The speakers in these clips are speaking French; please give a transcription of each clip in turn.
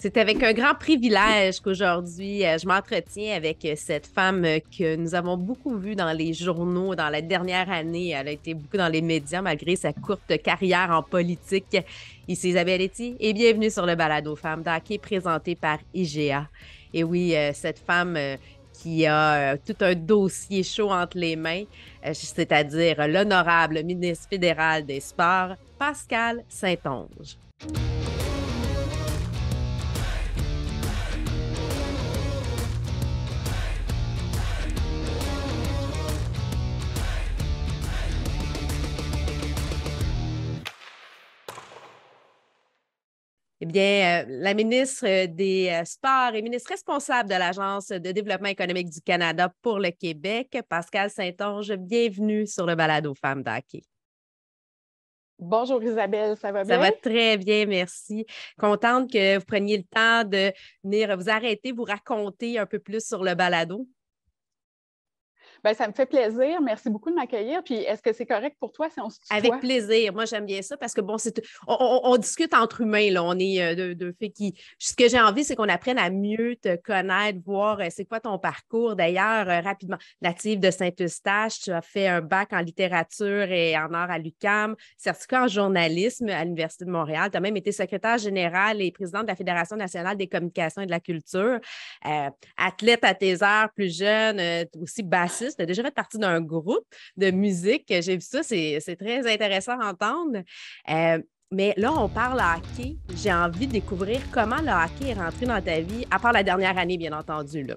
C'est avec un grand privilège qu'aujourd'hui, je m'entretiens avec cette femme que nous avons beaucoup vue dans les journaux dans la dernière année. Elle a été beaucoup dans les médias malgré sa courte carrière en politique. Ici Isabelle Etty et bienvenue sur le Balado Femmes d'Hockey présenté par IGA. Et oui, cette femme qui a tout un dossier chaud entre les mains, c'est-à-dire l'honorable ministre fédéral des Sports, Pascale Saint-Onge. Eh bien, la ministre des Sports et ministre responsable de l'Agence de développement économique du Canada pour le Québec, Pascale Saint-Onge, bienvenue sur le Balado Femmes d'Hockey. Bonjour Isabelle, ça va bien? Ça va très bien, merci. Contente que vous preniez le temps de venir vous arrêter, vous raconter un peu plus sur le balado. Bien, ça me fait plaisir. Merci beaucoup de m'accueillir. Puis, est-ce que c'est correct pour toi si on se tutoie? Avec plaisir. Moi, j'aime bien ça parce que, bon, on discute entre humains, là. On est deux filles qui... Ce que j'ai envie, c'est qu'on apprenne à mieux te connaître, voir c'est quoi ton parcours. D'ailleurs, rapidement, native de Saint-Eustache, tu as fait un bac en littérature et en arts à l'UQAM, certificat en journalisme à l'Université de Montréal. Tu as même été secrétaire générale et présidente de la Fédération nationale des communications et de la culture. Athlète à tes heures, plus jeune, aussi bassiste. Tu as déjà fait partie d'un groupe de musique. J'ai vu ça, c'est très intéressant à entendre. Mais là, on parle hockey. J'ai envie de découvrir comment le hockey est rentré dans ta vie, à part la dernière année, bien entendu. Là.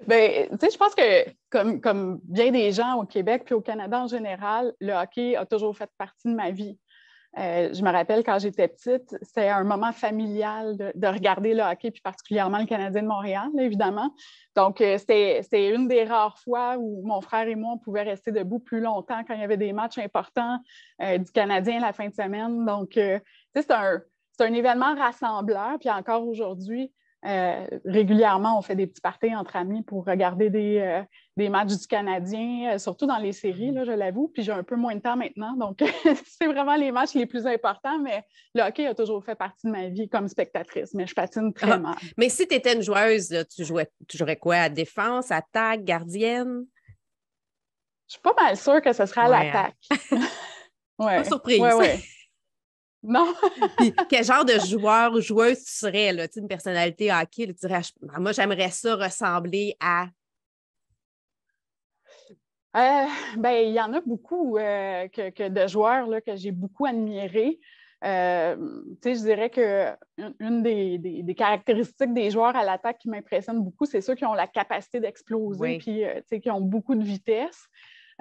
Bien, tu sais, je pense que comme bien des gens au Québec puis au Canada en général, le hockey a toujours fait partie de ma vie. Je me rappelle quand j'étais petite, c'était un moment familial de regarder le hockey, puis particulièrement le Canadien de Montréal, là, évidemment. Donc, c'était une des rares fois où mon frère et moi, on pouvait rester debout plus longtemps quand il y avait des matchs importants du Canadien la fin de semaine. Donc, tu sais, c'est un événement rassembleur. Puis encore aujourd'hui, régulièrement, on fait des petits parties entre amis pour regarder des matchs du Canadien, surtout dans les séries, là, je l'avoue. Puis j'ai un peu moins de temps maintenant, donc c'est vraiment les matchs les plus importants, mais le hockey a toujours fait partie de ma vie comme spectatrice, mais je patine très mal. Mais si tu étais une joueuse, là, tu jouerais quoi? À défense, attaque, gardienne? Je suis pas mal sûre que ce serait à l'attaque. Pas surprise. Ouais. Non. Puis, quel genre de joueur ou joueuse tu serais, là? Tu sais, une personnalité hockey, là, tu dirais, moi, j'aimerais ça ressembler à... Ben, il y en a beaucoup que de joueurs là, que j'ai beaucoup admirés. Je dirais qu'une des caractéristiques des joueurs à l'attaque qui m'impressionne beaucoup, c'est ceux qui ont la capacité d'exploser puis qui ont beaucoup de vitesse.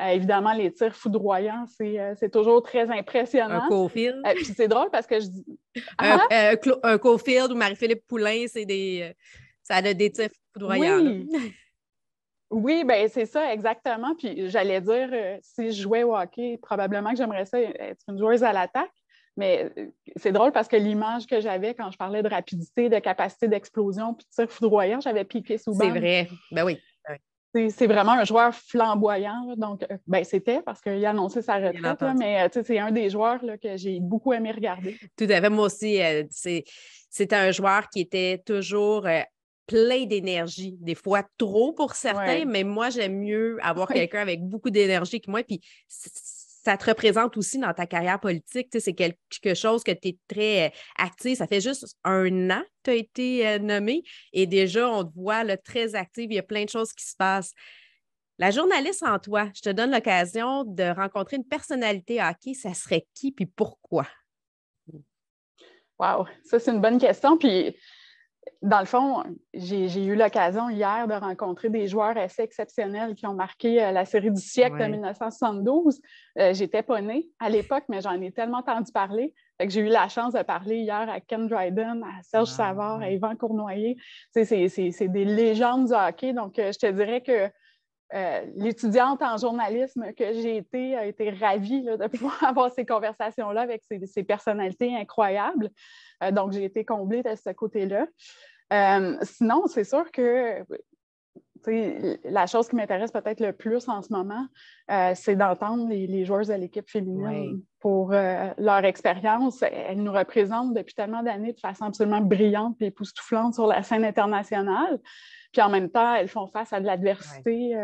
Évidemment, les tirs foudroyants, c'est toujours très impressionnant. Un Caulfield. Puis c'est drôle parce que je dis... Un Caulfield ou Marie-Philippe Poulin, ça a des tirs foudroyants. Oui. Oui, bien, c'est ça, exactement. Puis j'allais dire, si je jouais au hockey, probablement que j'aimerais ça être une joueuse à l'attaque. Mais c'est drôle parce que l'image que j'avais quand je parlais de rapidité, de capacité d'explosion puis de tir foudroyant, j'avais Piqué Souban. C'est vrai. Ben oui. C'est vraiment un joueur flamboyant. Là. Donc, c'était parce qu'il a annoncé sa retraite, là, mais c'est un des joueurs là, que j'ai beaucoup aimé regarder. Tout à fait. Moi aussi, c'était un joueur qui était toujours plein d'énergie. Des fois, trop pour certains, mais moi, j'aime mieux avoir quelqu'un avec beaucoup d'énergie que moi. Puis, ça te représente aussi dans ta carrière politique. C'est quelque chose que tu es très actif. Ça fait juste 1 an que tu as été nommé et déjà, on te voit là, très active. Il y a plein de choses qui se passent. La journaliste en toi, je te donne l'occasion de rencontrer une personnalité hockey. Ça serait qui puis pourquoi? Wow, ça, c'est une bonne question. Puis, dans le fond, j'ai eu l'occasion hier de rencontrer des joueurs assez exceptionnels qui ont marqué la série du siècle de 1972. J'étais pas née à l'époque, mais j'en ai tellement entendu parler. Fait que j'ai eu la chance de parler hier à Ken Dryden, à Serge Savard, à Yvan Cournoyer. C'est des légendes du hockey. Donc, je te dirais que l'étudiante en journalisme que j'ai été a été ravie là, de pouvoir avoir ces conversations-là avec ces personnalités incroyables. Donc, j'ai été comblée de ce côté-là. Sinon, c'est sûr que la chose qui m'intéresse peut-être le plus en ce moment, c'est d'entendre les joueuses de l'équipe féminine pour leur expérience. Elles nous représentent depuis tellement d'années de façon absolument brillante et époustouflante sur la scène internationale. Puis en même temps, elles font face à de l'adversité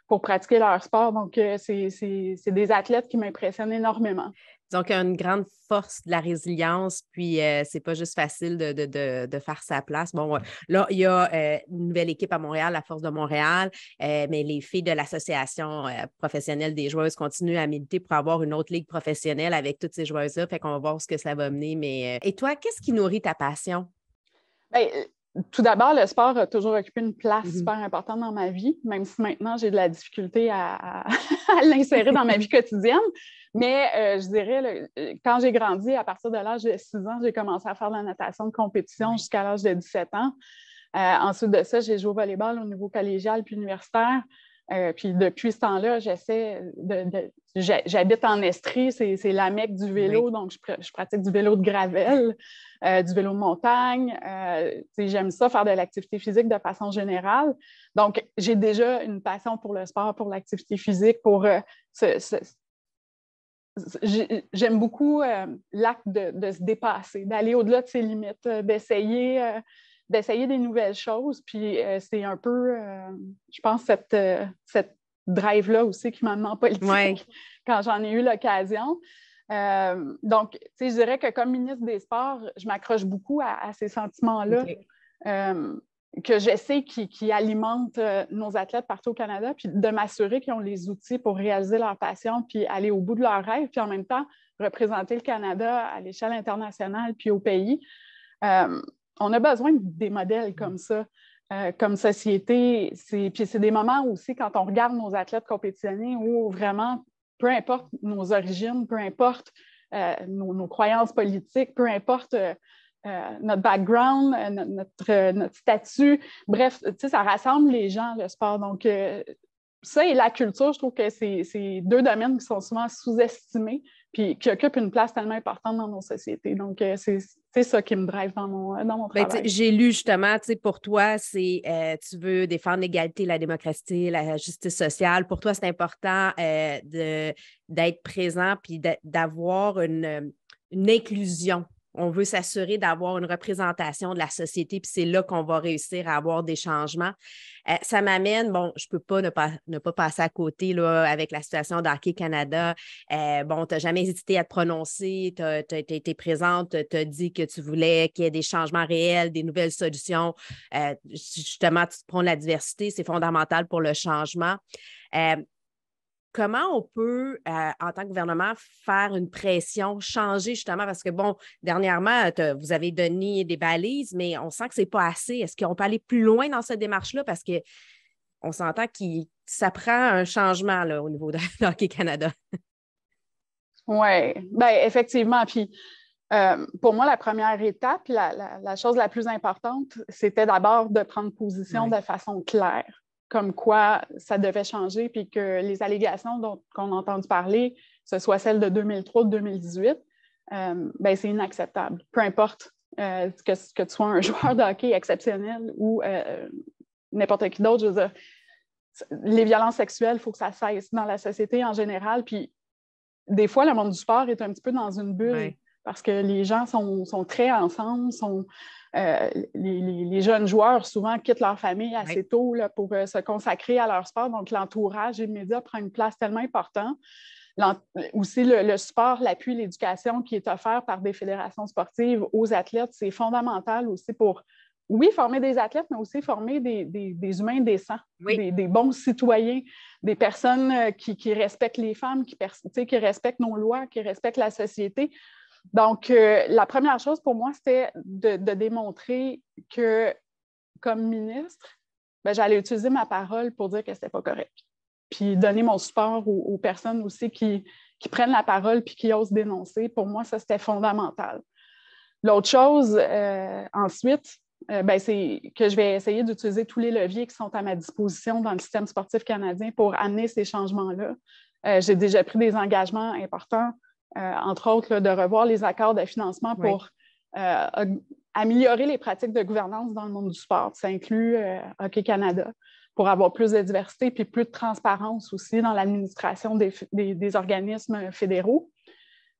pour pratiquer leur sport. Donc, c'est des athlètes qui m'impressionnent énormément. Donc, une grande force de la résilience, puis c'est pas juste facile de faire sa place. Bon, là, il y a une nouvelle équipe à Montréal, la Force de Montréal, mais les filles de l'Association professionnelle des joueuses continuent à militer pour avoir une autre ligue professionnelle avec toutes ces joueuses-là. Fait qu'on va voir ce que ça va mener. Mais et toi, qu'est-ce qui nourrit ta passion? Bien, tout d'abord, le sport a toujours occupé une place super importante dans ma vie, même si maintenant j'ai de la difficulté à l'insérer dans ma vie quotidienne. Mais je dirais, quand j'ai grandi, à partir de l'âge de 6 ans, j'ai commencé à faire de la natation de compétition jusqu'à l'âge de 17 ans. Ensuite de ça, j'ai joué au volleyball au niveau collégial puis universitaire. Puis depuis ce temps-là, j'habite en Estrie, c'est la Mecque du vélo, donc je pratique du vélo de gravel, du vélo de montagne. J'aime ça, faire de l'activité physique de façon générale. Donc, j'ai déjà une passion pour le sport, pour l'activité physique, pour j'aime beaucoup l'acte de se dépasser, d'aller au-delà de ses limites, d'essayer des nouvelles choses. Puis c'est un peu, je pense, cette drive-là aussi qui m'a amené en politique quand j'en ai eu l'occasion. Donc, je dirais que comme ministre des Sports, je m'accroche beaucoup à ces sentiments-là que j'essaie qui alimentent nos athlètes partout au Canada, puis de m'assurer qu'ils ont les outils pour réaliser leur passion, puis aller au bout de leurs rêves, puis en même temps représenter le Canada à l'échelle internationale, puis au pays. On a besoin des modèles comme ça, comme société. Puis c'est des moments aussi, quand on regarde nos athlètes compétitionner, où vraiment, peu importe nos origines, peu importe nos croyances politiques, peu importe notre background, notre statut, bref, ça rassemble les gens, le sport. Donc, ça et la culture, je trouve que c'est deux domaines qui sont souvent sous-estimés puis qui occupent une place tellement importante dans nos sociétés. Donc, c'est ça qui me drive dans mon travail. J'ai lu justement, pour toi, tu veux défendre l'égalité, la démocratie, la justice sociale. Pour toi, c'est important d'être présent puis d'avoir une inclusion. On veut s'assurer d'avoir une représentation de la société, puis c'est là qu'on va réussir à avoir des changements. Ça m'amène, bon, je ne peux pas ne pas passer à côté là, avec la situation d'Hockey Canada. Bon, tu n'as jamais hésité à te prononcer, tu as été présente, tu as dit que tu voulais qu'il y ait des changements réels, des nouvelles solutions. Justement, tu prends la diversité, c'est fondamental pour le changement. Comment on peut, en tant que gouvernement, faire une pression, changer justement, parce que, bon, dernièrement, vous avez donné des balises, mais on sent que ce n'est pas assez. Est-ce qu'on peut aller plus loin dans cette démarche-là? Parce qu'on s'entend que ça prend un changement là, au niveau de Hockey Canada. Oui, bien, effectivement. Puis, pour moi, la première étape, la chose la plus importante, c'était d'abord de prendre position de façon claire, comme quoi ça devait changer, puis que les allégations qu'on a entendu parler, que ce soit celles de 2003 ou de 2018, ben, c'est inacceptable. Peu importe que tu sois un joueur de hockey exceptionnel ou n'importe qui d'autre, je veux dire, les violences sexuelles, il faut que ça cesse dans la société en général. Puis des fois, le monde du sport est un petit peu dans une bulle parce que les gens sont très ensemble, les jeunes joueurs souvent quittent leur famille assez tôt là, pour se consacrer à leur sport. Donc, l'entourage immédiat prend une place tellement importante. Aussi, le sport, l'appui, l'éducation qui est offert par des fédérations sportives aux athlètes, c'est fondamental aussi pour, oui, former des athlètes, mais aussi former des humains décents, des bons citoyens, des personnes qui respectent les femmes, qui respectent nos lois, qui respectent la société. Donc, la première chose pour moi, c'était de démontrer que, comme ministre, ben, j'allais utiliser ma parole pour dire que ce n'était pas correct. Puis donner mon support aux personnes aussi qui prennent la parole puis qui osent dénoncer. Pour moi, ça, c'était fondamental. L'autre chose, ensuite, ben, c'est que je vais essayer d'utiliser tous les leviers qui sont à ma disposition dans le système sportif canadien pour amener ces changements-là. J'ai déjà pris des engagements importants, entre autres, là, de revoir les accords de financement pour améliorer les pratiques de gouvernance dans le monde du sport. Ça inclut Hockey Canada. pour avoir plus de diversité puis plus de transparence aussi dans l'administration des organismes fédéraux.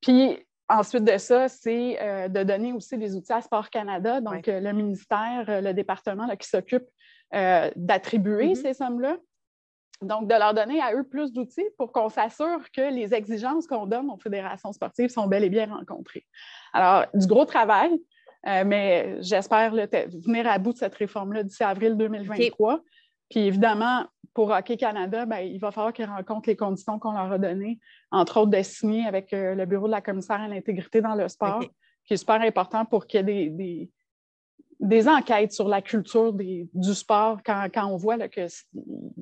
Puis ensuite de ça, c'est de donner aussi des outils à Sport Canada, donc le ministère, le département là, qui s'occupe d'attribuer ces sommes-là. Donc, de leur donner à eux plus d'outils pour qu'on s'assure que les exigences qu'on donne aux fédérations sportives sont bel et bien rencontrées. Alors, du gros travail, mais j'espère venir à bout de cette réforme-là d'ici avril 2023. Okay. Puis évidemment, pour Hockey Canada, bien, il va falloir qu'ils rencontrent les conditions qu'on leur a données, entre autres de signer avec le bureau de la commissaire à l'intégrité dans le sport, qui est super important pour qu'il y ait des enquêtes sur la culture du sport quand on voit là, qu'il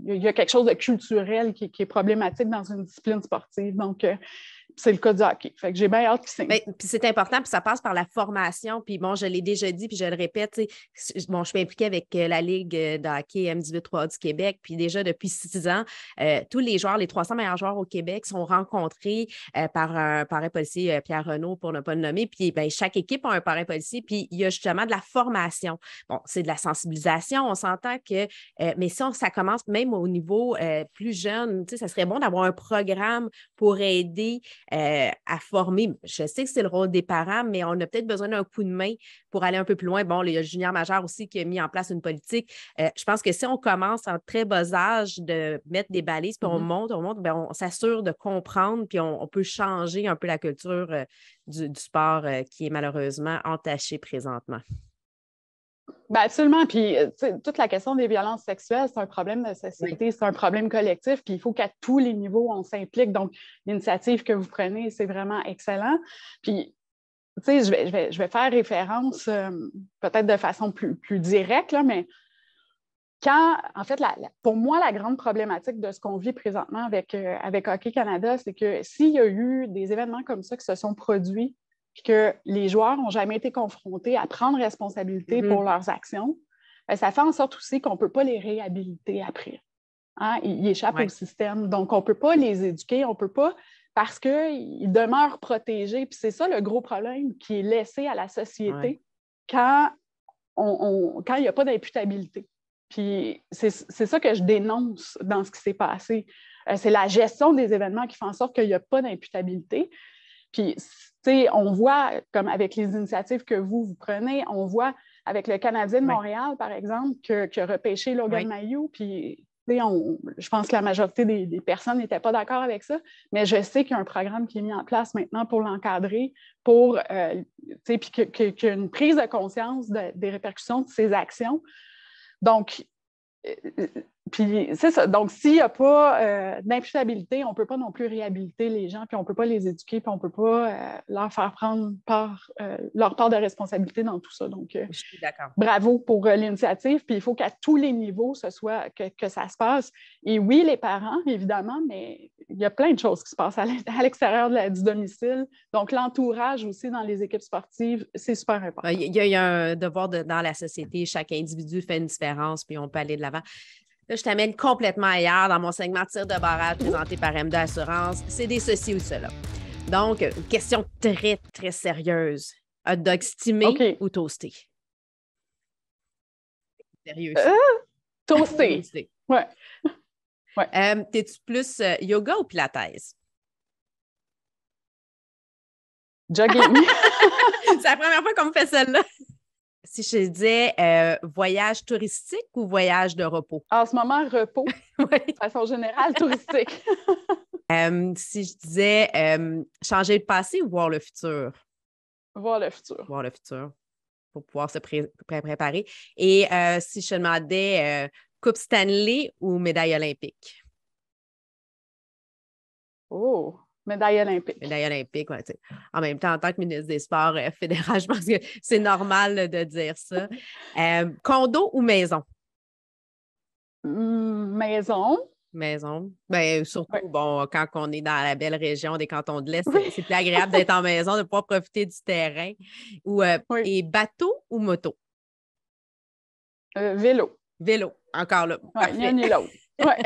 y a quelque chose de culturel qui est problématique dans une discipline sportive. Donc, c'est le cas du hockey. Fait que j'ai bien hâte qu'il signe. Puis c'est important, puis ça passe par la formation. Puis bon, je l'ai déjà dit, puis je le répète, bon, je suis impliquée avec la Ligue de hockey M18-3A du Québec, puis déjà depuis 6 ans, tous les joueurs, les 300 meilleurs joueurs au Québec sont rencontrés par un parrain policier, Pierre Renaud, pour ne pas le nommer. Puis bien, chaque équipe a un parrain policier, puis il y a justement de la formation. Bon, c'est de la sensibilisation, on s'entend que, mais si ça commence même au niveau plus jeune, ça serait bon d'avoir un programme pour aider à former. Je sais que c'est le rôle des parents, mais on a peut-être besoin d'un coup de main pour aller un peu plus loin. Bon, il y a le junior majeur aussi qui a mis en place une politique. Je pense que si on commence en très bas âge de mettre des balises, puis on monte, bien, on s'assure de comprendre, puis on peut changer un peu la culture du sport qui est malheureusement entachée présentement. Bien, absolument. Puis, toute la question des violences sexuelles, c'est un problème de société, c'est un problème collectif, puis il faut qu'à tous les niveaux, on s'implique. Donc, l'initiative que vous prenez, c'est vraiment excellent. Puis, tu sais, je vais faire référence peut-être de façon plus directe, là, mais en fait, pour moi, la grande problématique de ce qu'on vit présentement avec Hockey Canada, c'est que s'il y a eu des événements comme ça qui se sont produits, puis que les joueurs n'ont jamais été confrontés à prendre responsabilité pour leurs actions, bien, ça fait en sorte aussi qu'on ne peut pas les réhabiliter après. Hein? Ils échappent au système. Donc, on ne peut pas les éduquer, on ne peut pas, parce qu'ils demeurent protégés. Puis c'est ça le gros problème qui est laissé à la société quand il n'y a pas d'imputabilité. Puis c'est ça que je dénonce dans ce qui s'est passé. C'est la gestion des événements qui fait en sorte qu'il n'y a pas d'imputabilité. Puis, tu sais, on voit, comme avec les initiatives que vous prenez, on voit avec le Canadien de Montréal, par exemple, qui a repêché Logan Mailloux, puis, tu sais, je pense que la majorité des personnes n'étaient pas d'accord avec ça, mais je sais qu'il y a un programme qui est mis en place maintenant pour l'encadrer, pour, tu sais, puis qu'il y a une prise de conscience des répercussions de ces actions. Donc, puis c'est ça. Donc, s'il n'y a pas d'imputabilité, on ne peut pas non plus réhabiliter les gens, puis on ne peut pas les éduquer, puis on ne peut pas leur faire prendre leur part de responsabilité dans tout ça. Donc, je suis d'accord. Bravo pour l'initiative. Puis il faut qu'à tous les niveaux, que ça se passe. Et oui, les parents, évidemment, mais il y a plein de choses qui se passent à l'extérieur du domicile. Donc, l'entourage aussi dans les équipes sportives, c'est super important. Il y a un devoir dans la société. Chaque individu fait une différence, puis on peut aller de l'avant. Là, je t'amène complètement ailleurs dans mon segment tir de barrage présenté par M2 Assurance. C'est des ceci ou cela. Donc, une question très, très sérieuse. Hot dog stimé ou toasté? Sérieux. Toasté. Ouais. T'es-tu plus yoga ou pilates? Jogging. C'est la première fois qu'on me fait celle-là. Si je te disais voyage touristique ou voyage de repos? En ce moment, repos. De façon générale, touristique. Si je disais changer le passé ou voir le futur? Voir le futur. Voir le futur pour pouvoir se préparer. Et si je te demandais Coupe Stanley ou médaille olympique? Oh! Médaille olympique. Médaille olympique, oui. En même temps, en tant que ministre des Sports fédéral, je pense que c'est normal de dire ça. Condo ou maison? Maison. Maison. Bien, surtout, bon, quand on est dans la belle région des cantons de l'Est, c'est plus agréable d'être en maison, de pouvoir profiter du terrain. Et bateau ou moto? Vélo. Vélo, encore là. Ni un ni l'autre. Ouais.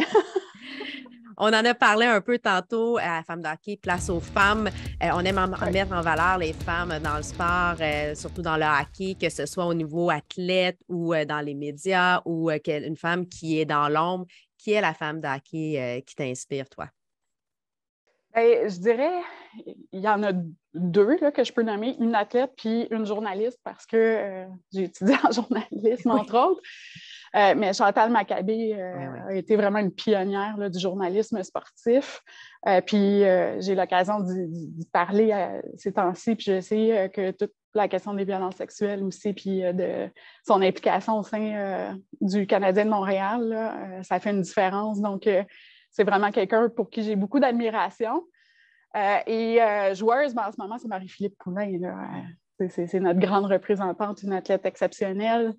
On en a parlé un peu tantôt à Femmes de hockey, place aux femmes. On aime mettre en valeur les femmes dans le sport, surtout dans le hockey, que ce soit au niveau athlète ou dans les médias ou une femme qui est dans l'ombre. Qui est la femme de hockey qui t'inspire, toi? Bien, je dirais, il y en a deux là, que je peux nommer, une athlète puis une journaliste parce que j'ai étudié en journalisme, entre autres. Mais Chantal Maccabé a été vraiment une pionnière là, du journalisme sportif. Puis j'ai l'occasion d'y parler ces temps-ci, puis je sais que toute la question des violences sexuelles aussi, puis de son implication au sein du Canadien de Montréal, là, ça fait une différence. Donc, c'est vraiment quelqu'un pour qui j'ai beaucoup d'admiration. Joueuse, ben, en ce moment, c'est Marie-Philippe Poulin. C'est notre grande représentante, une athlète exceptionnelle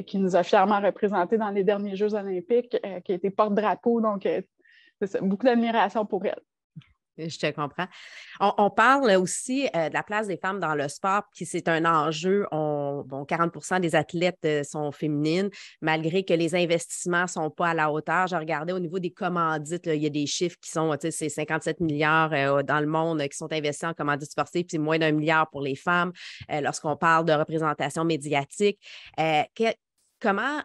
qui nous a fièrement représentés dans les derniers Jeux olympiques, qui a été porte-drapeau. Donc, beaucoup d'admiration pour elle. Je te comprends. On parle aussi de la place des femmes dans le sport, puis c'est un enjeu. 40% des athlètes sont féminines, malgré que les investissements ne sont pas à la hauteur. Je regardais au niveau des commandites, là, il y a des chiffres qui sont, c'est 57 milliards dans le monde qui sont investis en commandites sportives, puis moins d'1 milliard pour les femmes lorsqu'on parle de représentation médiatique. Comment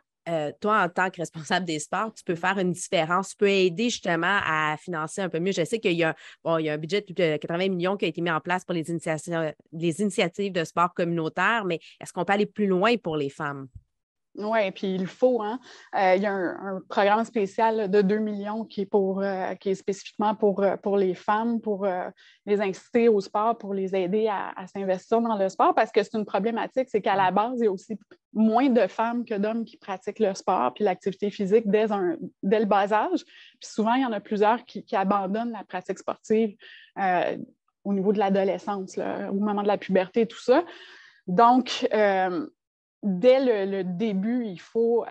toi, en tant que responsable des sports, tu peux faire une différence, tu peux aider justement à financer un peu mieux. Je sais qu'il y a un budget de 80 millions qui a été mis en place pour les initiatives de sport communautaire, mais est-ce qu'on peut aller plus loin pour les femmes? Oui, puis il faut. Hein? Il y a un programme spécial de 2 millions qui est spécifiquement pour les femmes, pour les inciter au sport, pour les aider à s'investir dans le sport, parce que c'est une problématique, c'est qu'à la base, il y a aussi moins de femmes que d'hommes qui pratiquent le sport puis l'activité physique dès le bas âge. Puis souvent, il y en a plusieurs qui abandonnent la pratique sportive au niveau de l'adolescence, là, au moment de la puberté et tout ça. Donc, dès le début, il faut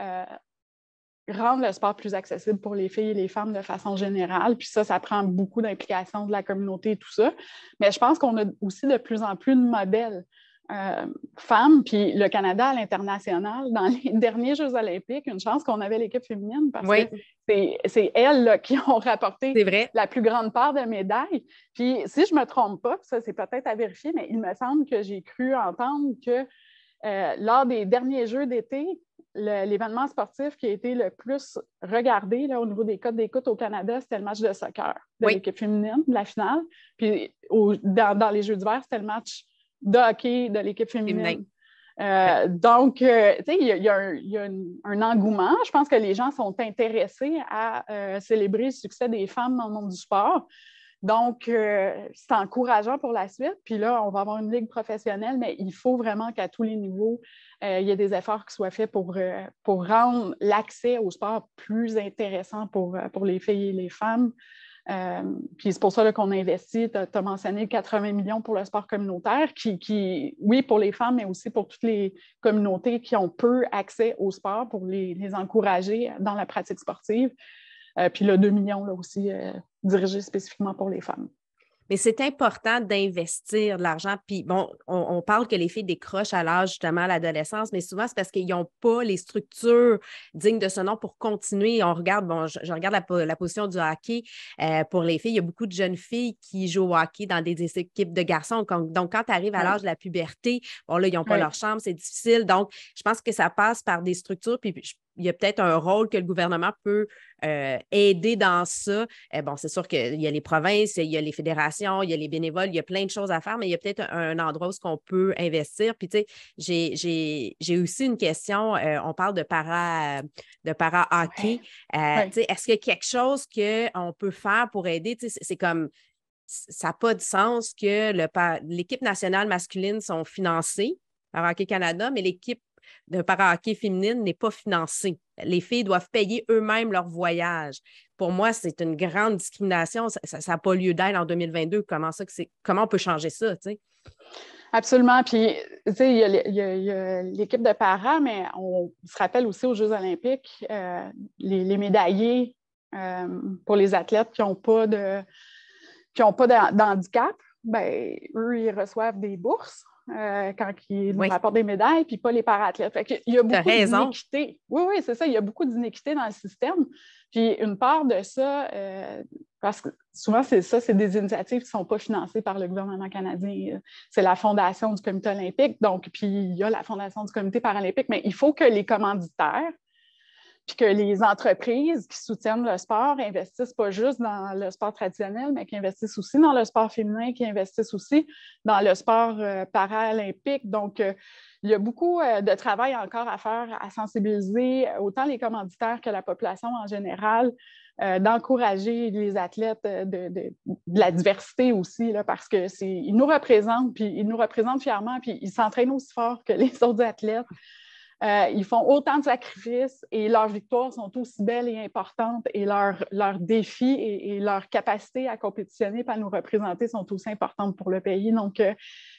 rendre le sport plus accessible pour les filles et les femmes de façon générale. Puis ça prend beaucoup d'implication de la communauté et tout ça. Mais je pense qu'on a aussi de plus en plus de modèles femmes. Puis le Canada à l'international, dans les derniers Jeux olympiques, une chance qu'on avait l'équipe féminine parce que c'est elles là, qui ont rapporté la plus grande part de médailles. Puis si je ne me trompe pas, ça c'est peut-être à vérifier, mais il me semble que j'ai cru entendre que lors des derniers Jeux d'été, l'événement sportif qui a été le plus regardé là, au niveau des codes d'écoute au Canada, c'était le match de soccer de l'équipe féminine, de la finale. Puis dans les Jeux d'hiver, c'était le match de hockey de l'équipe féminine. Donc, tu sais, il y a un engouement. Je pense que les gens sont intéressés à célébrer le succès des femmes dans le monde du sport. Donc, c'est encourageant pour la suite. Puis là, on va avoir une ligue professionnelle, mais il faut vraiment qu'à tous les niveaux, il y ait des efforts qui soient faits pour rendre l'accès au sport plus intéressant pour les filles et les femmes. Puis c'est pour ça là, qu'on investit, tu as mentionné 80 millions pour le sport communautaire, qui, oui, pour les femmes, mais aussi pour toutes les communautés qui ont peu accès au sport, pour les encourager dans la pratique sportive. Puis là, 2 millions là, aussi dirigés spécifiquement pour les femmes. Mais c'est important d'investir de l'argent. Puis bon, on parle que les filles décrochent à l'âge justement à l'adolescence, mais souvent c'est parce qu'ils n'ont pas les structures dignes de ce nom pour continuer. On regarde, bon, je regarde la position du hockey pour les filles. Il y a beaucoup de jeunes filles qui jouent au hockey dans des équipes de garçons. Donc, quand tu arrives à l'âge de la puberté, bon là, ils n'ont pas leur chambre, c'est difficile. Donc, je pense que ça passe par des structures. Puis il y a peut-être un rôle que le gouvernement peut aider dans ça. Bon, c'est sûr qu'il y a les provinces, il y a les fédérations, il y a les bénévoles, il y a plein de choses à faire, mais il y a peut-être un endroit où on peut investir. Puis, tu sais, j'ai aussi une question. On parle de para-hockey. Tu sais, est-ce qu'il y a quelque chose qu'on peut faire pour aider? Tu sais, c'est comme... Ça n'a pas de sens que l'équipe nationale masculine sont financées par Hockey Canada, mais l'équipe de para-hockey féminine n'est pas financée. Les filles doivent payer eux-mêmes leur voyage. Pour moi, c'est une grande discrimination. Ça n'a pas lieu d'être en 2022. Comment on peut changer ça, tu sais? Absolument. Puis, tu sais, il y a l'équipe de para, mais on se rappelle aussi aux Jeux olympiques, les médaillés pour les athlètes qui n'ont pas d'handicap, bien, eux, ils reçoivent des bourses. quand ils nous Oui. rapportent des médailles, puis pas les para-athlètes. Fait qu'il y a beaucoup d'inéquité. Oui, c'est ça. Il y a beaucoup d'inéquité dans le système. Puis une part de ça, parce que souvent, c'est ça, c'est des initiatives qui ne sont pas financées par le gouvernement canadien. C'est la Fondation du Comité olympique. Donc, puis il y a la Fondation du Comité paralympique, mais il faut que les commanditaires puis que les entreprises qui soutiennent le sport investissent pas juste dans le sport traditionnel, mais qui investissent aussi dans le sport féminin, qui investissent aussi dans le sport paralympique. Donc, il y a beaucoup de travail encore à faire, à sensibiliser autant les commanditaires que la population en général, d'encourager les athlètes de la diversité aussi, là, parce qu'ils nous représentent, puis ils nous représentent fièrement, puis ils s'entraînent aussi fort que les autres athlètes. Ils font autant de sacrifices et leurs victoires sont aussi belles et importantes et leurs défis et leur capacité à compétitionner et à nous représenter sont aussi importantes pour le pays. Donc, il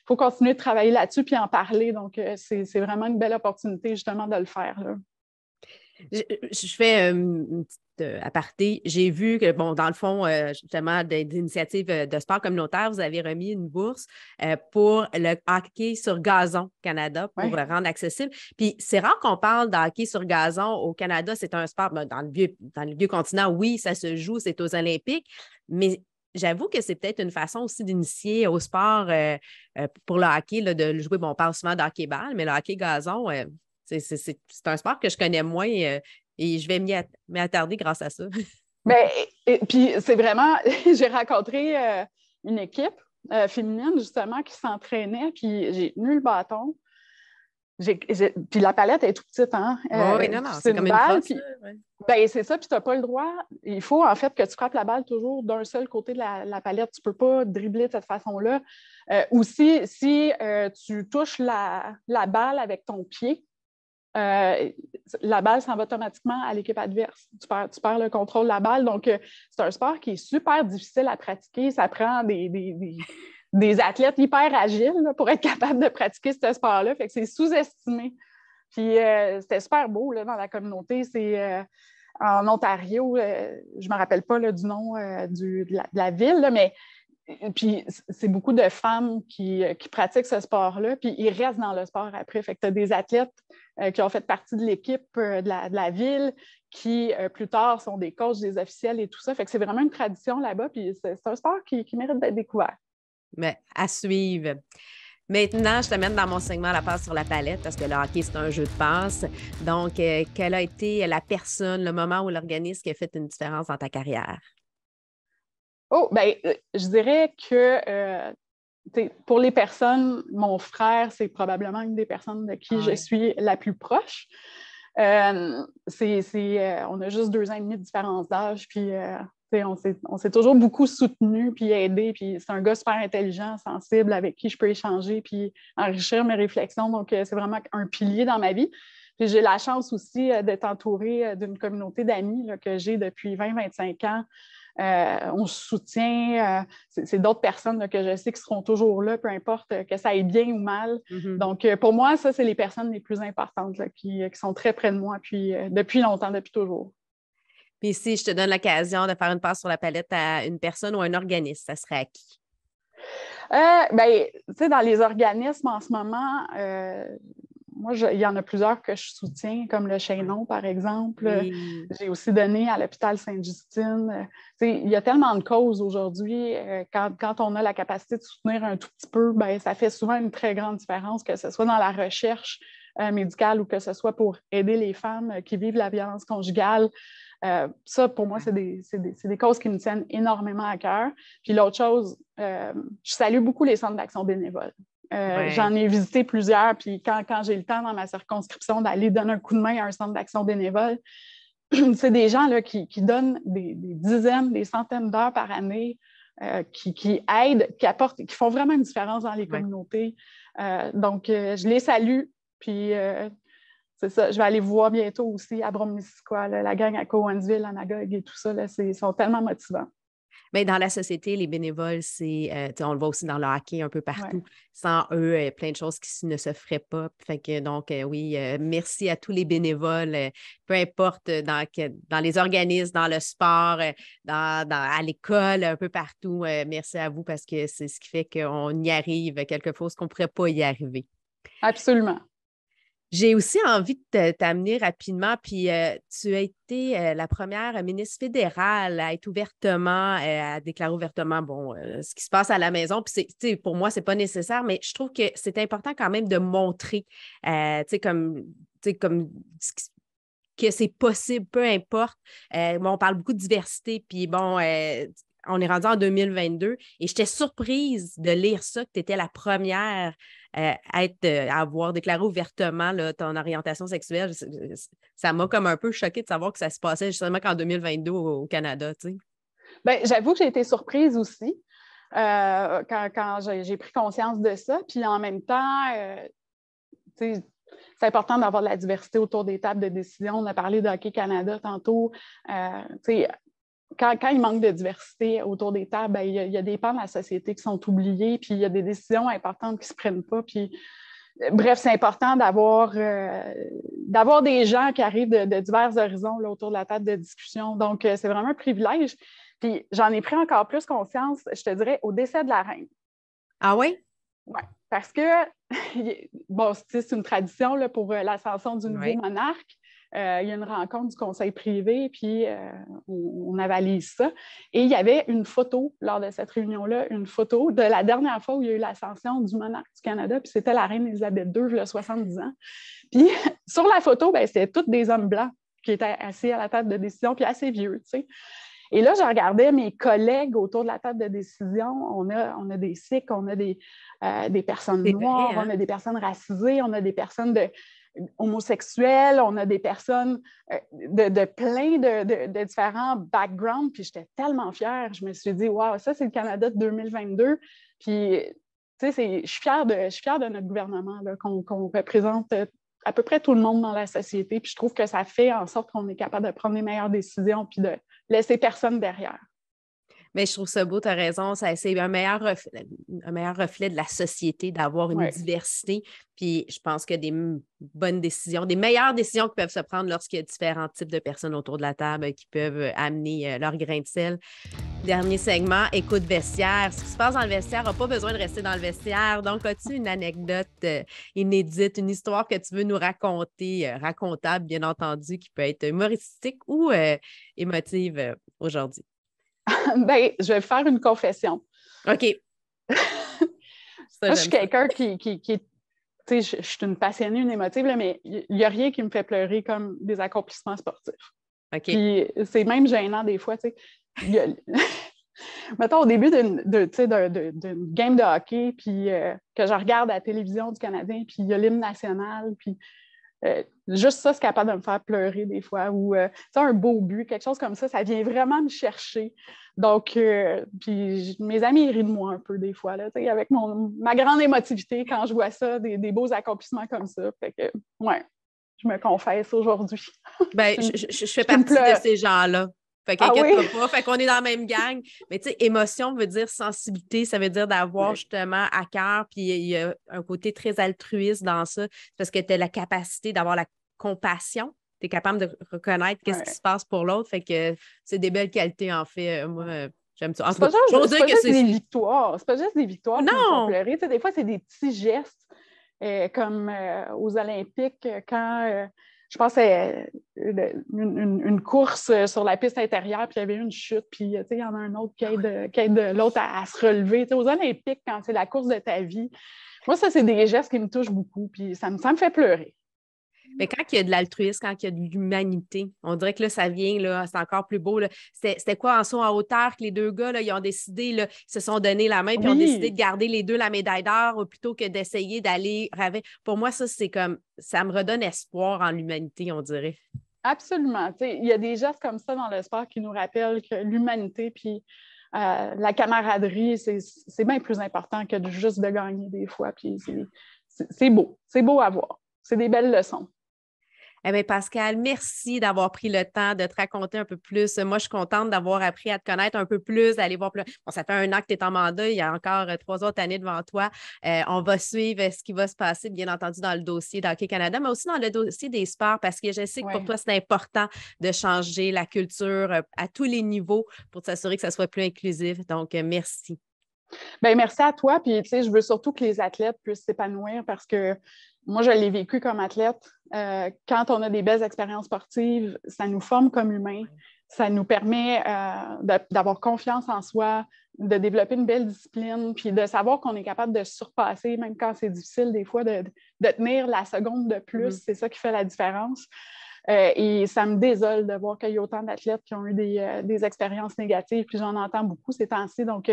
faut continuer de travailler là-dessus puis en parler. Donc, c'est vraiment une belle opportunité justement de le faire, là. Je fais une petite aparté. J'ai vu que, bon, dans le fond, justement, d'initiatives de sport communautaire, vous avez remis une bourse pour le hockey sur gazon Canada pour le rendre accessible. Puis c'est rare qu'on parle de hockey sur gazon au Canada. C'est un sport, dans le vieux continent, oui, ça se joue, c'est aux Olympiques, mais j'avoue que c'est peut-être une façon aussi d'initier au sport pour le hockey, là, de le jouer. Bon, on parle souvent de hockey-ball, mais le hockey gazon, c'est un sport que je connais moins et je vais m'y attarder grâce à ça. Bien, puis c'est vraiment, j'ai rencontré une équipe féminine justement qui s'entraînait, puis j'ai tenu le bâton. Puis la palette est tout petite, hein? Oui, non, c'est comme une balle. crosse. Puis, ben, c'est ça, puis tu n'as pas le droit. Il faut en fait que tu frappes la balle toujours d'un seul côté de la palette. Tu ne peux pas dribbler de cette façon-là. Aussi, si tu touches la balle avec ton pied, la balle s'en va automatiquement à l'équipe adverse. Tu perds le contrôle de la balle. Donc, c'est un sport qui est super difficile à pratiquer. Ça prend des athlètes hyper agiles là, pour être capable de pratiquer ce sport-là. Fait que c'est sous-estimé. Puis, c'était super beau là, dans la communauté. C'est en Ontario, je ne me rappelle pas là, du nom de la ville, là, mais puis c'est beaucoup de femmes qui pratiquent ce sport-là, puis ils restent dans le sport après. Fait que tu as des athlètes qui ont fait partie de l'équipe de la ville, qui plus tard sont des coachs, des officiels et tout ça. Fait que c'est vraiment une tradition là-bas, puis c'est un sport qui mérite d'être découvert. Mais à suivre. Maintenant, je t'amène dans mon segment La passe sur la palette parce que le hockey, c'est un jeu de passe. Donc, quelle a été la personne, le moment ou l'organisme qui a fait une différence dans ta carrière? Oh, bien, je dirais que pour les personnes, mon frère, c'est probablement une des personnes de qui je suis la plus proche. On a juste 2 ans et demi de différence d'âge, puis on s'est toujours beaucoup soutenu puis aidé, puis c'est un gars super intelligent, sensible, avec qui je peux échanger puis enrichir mes réflexions. Donc, c'est vraiment un pilier dans ma vie. Puis j'ai la chance aussi d'être entourée d'une communauté d'amis là, que j'ai depuis 20-25 ans. On se soutient. C'est d'autres personnes là, que je sais qui seront toujours là, peu importe que ça aille bien ou mal. Mm-hmm. Donc, pour moi, ça, c'est les personnes les plus importantes là, qui sont très près de moi puis, depuis longtemps, depuis toujours. Puis si je te donne l'occasion de faire une passe sur la palette à une personne ou un organisme, ça serait à qui? Bien, tu sais, dans les organismes en ce moment, moi, il y en a plusieurs que je soutiens, comme le Chaînon, par exemple. Oui. J'ai aussi donné à l'hôpital Sainte-Justine. Il y a tellement de causes aujourd'hui. Quand on a la capacité de soutenir un tout petit peu, bien, ça fait souvent une très grande différence, que ce soit dans la recherche médicale ou que ce soit pour aider les femmes qui vivent la violence conjugale. Ça, pour moi, c'est des causes qui me tiennent énormément à cœur. Puis l'autre chose, je salue beaucoup les centres d'action bénévole. J'en ai visité plusieurs, puis quand j'ai le temps dans ma circonscription d'aller donner un coup de main à un centre d'action bénévole, c'est des gens là, qui donnent des dizaines, des centaines d'heures par année, qui aident, qui apportent, qui font vraiment une différence dans les communautés. Donc, je les salue, puis c'est ça. Je vais aller vous voir bientôt aussi à Brome-Missisquoi, la gang à Cowansville, à Magog et tout ça. Ils sont tellement motivants. Mais dans la société, les bénévoles, on le voit aussi dans le hockey un peu partout. Ouais. Sans eux, plein de choses ne se feraient pas. Fait que donc, oui, merci à tous les bénévoles, peu importe dans les organismes, dans le sport, à l'école, un peu partout. Merci à vous parce que c'est ce qui fait qu'on y arrive quelquefois qu'on ne pourrait pas y arriver. Absolument. J'ai aussi envie de t'amener rapidement, puis tu as été la première ministre fédérale à être ouvertement, à déclarer ouvertement, ce qui se passe à la maison. Puis pour moi, c'est pas nécessaire, mais je trouve que c'est important quand même de montrer, comme que c'est possible, peu importe. On parle beaucoup de diversité, puis on est rendu en 2022 et j'étais surprise de lire ça, que tu étais la première à avoir déclaré ouvertement là, ton orientation sexuelle. Ça m'a comme un peu choquée de savoir que ça se passait justement qu'en 2022 au Canada, tu sais. Bien, j'avoue que j'ai été surprise aussi quand j'ai pris conscience de ça. Puis en même temps, c'est important d'avoir de la diversité autour des tables de décision. On a parlé de Hockey Canada tantôt. Quand il manque de diversité autour des tables, il y a des pans de la société qui sont oubliés, puis il y a des décisions importantes qui ne se prennent pas. Puis, bref, c'est important d'avoir des gens qui arrivent de divers horizons là, autour de la table de discussion. Donc, c'est vraiment un privilège. Puis, j'en ai pris encore plus conscience, je te dirais, au décès de la reine. Ah oui? Oui, parce que, c'est une tradition là, pour l'ascension du nouveau monarque. Il y a une rencontre du conseil privé, puis on avalise ça. Et il y avait une photo lors de cette réunion-là, une photo de la dernière fois où il y a eu l'ascension du monarque du Canada, puis c'était la reine Élisabeth II, il y a 70 ans. Puis sur la photo, c'était tous des hommes blancs qui étaient assis à la table de décision, puis assez vieux, tu sais. Et là, je regardais mes collègues autour de la table de décision. On a des Sikhs, on a des personnes noires, on a des personnes racisées, on a des personnes homosexuels, on a des personnes de plein de différents backgrounds. Puis j'étais tellement fière. Je me suis dit, waouh, ça, c'est le Canada de 2022. Puis, tu sais, je suis fière de notre gouvernement, là, qu'on représente à peu près tout le monde dans la société. Puis je trouve que ça fait en sorte qu'on est capable de prendre les meilleures décisions puis de laisser personne derrière. Mais je trouve ça beau, tu as raison. C'est un meilleur reflet de la société d'avoir une diversité. Puis je pense que des bonnes décisions, des meilleures décisions qui peuvent se prendre lorsqu'il y a différents types de personnes autour de la table qui peuvent amener leur grain de sel. Dernier segment, écoute vestiaire. Ce qui se passe dans le vestiaire n'a pas besoin de rester dans le vestiaire. Donc, as-tu une anecdote inédite, une histoire que tu veux nous raconter, racontable, bien entendu, qui peut être humoristique ou émotive aujourd'hui? Bien, je vais faire une confession. OK. Moi, je suis quelqu'un qui tu sais, je suis une passionnée, une émotive, là, mais il n'y a rien qui me fait pleurer comme des accomplissements sportifs. OK. Puis c'est même gênant des fois, tu sais. Mettons, au début d'une game de hockey, puis que je regarde à la télévision du Canadien, puis il y a l'hymne national, puis juste ça, c'est capable de me faire pleurer des fois, ou un beau but, quelque chose comme ça vient vraiment me chercher. Donc, puis mes amis rient de moi un peu des fois, là, avec ma grande émotivité quand je vois ça, des beaux accomplissements comme ça. Fait que, ouais, je me confesse aujourd'hui. Ben, je fais partie de ces gens-là. Fait qu'inquiète-toi pas. Fait qu'on est dans la même gang. Mais tu sais, émotion veut dire sensibilité. Ça veut dire d'avoir justement à cœur. Puis il y a un côté très altruiste dans ça. Parce que tu as la capacité d'avoir la compassion. Tu es capable de reconnaître qu'est-ce qui se passe pour l'autre. Fait que c'est des belles qualités, en fait. Moi, j'aime ça. C'est pas juste des victoires. C'est pas juste des victoires qui me font pleurer. Tu sais, des fois, c'est des petits gestes comme aux Olympiques quand... je pense que c'est une course sur la piste intérieure, puis il y avait une chute, puis il y en a un autre qui aide l'autre à se relever. Aux Olympiques, quand c'est la course de ta vie, moi, ça, c'est des gestes qui me touchent beaucoup, puis ça me fait pleurer. Mais quand il y a de l'altruisme, quand il y a de l'humanité, on dirait que là, ça vient, là, c'est encore plus beau. C'était quoi en saut en hauteur que les deux gars, là, ils ont décidé, là, ils se sont donné la main, puis ont décidé de garder les deux la médaille d'or plutôt que d'essayer d'aller raver. Pour moi, ça, c'est comme, ça me redonne espoir en l'humanité, on dirait. Absolument. Il y a des gestes comme ça dans le sport qui nous rappellent que l'humanité, puis la camaraderie, c'est bien plus important que juste de gagner des fois. Puis c'est beau. C'est beau à voir. C'est des belles leçons. Eh bien, Pascal, merci d'avoir pris le temps de te raconter un peu plus. Moi, je suis contente d'avoir appris à te connaître un peu plus, d'aller voir plus. Bon, ça fait 1 an que tu es en mandat, il y a encore 3 autres années devant toi. On va suivre ce qui va se passer, bien entendu, dans le dossier d'Hockey Canada, mais aussi dans le dossier des sports, parce que je sais que pour toi, c'est important de changer la culture à tous les niveaux pour s'assurer que ça soit plus inclusif. Donc, merci. Bien, merci à toi. Puis, tu sais, je veux surtout que les athlètes puissent s'épanouir parce que moi, je l'ai vécu comme athlète. Quand on a des belles expériences sportives, ça nous forme comme humains. Ça nous permet d'avoir confiance en soi, de développer une belle discipline, puis de savoir qu'on est capable de se surpasser, même quand c'est difficile, des fois, de tenir la seconde de plus. C'est ça qui fait la différence. Et ça me désole de voir qu'il y a autant d'athlètes qui ont eu des expériences négatives, puis j'en entends beaucoup ces temps-ci. Donc,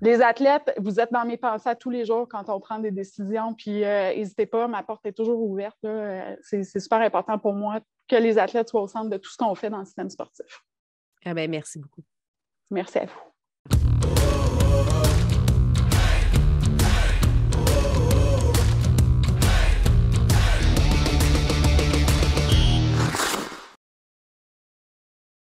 les athlètes, vous êtes dans mes pensées tous les jours quand on prend des décisions, puis n'hésitez pas, ma porte est toujours ouverte. C'est super important pour moi que les athlètes soient au centre de tout ce qu'on fait dans le système sportif. Ah ben, merci beaucoup. Merci à vous.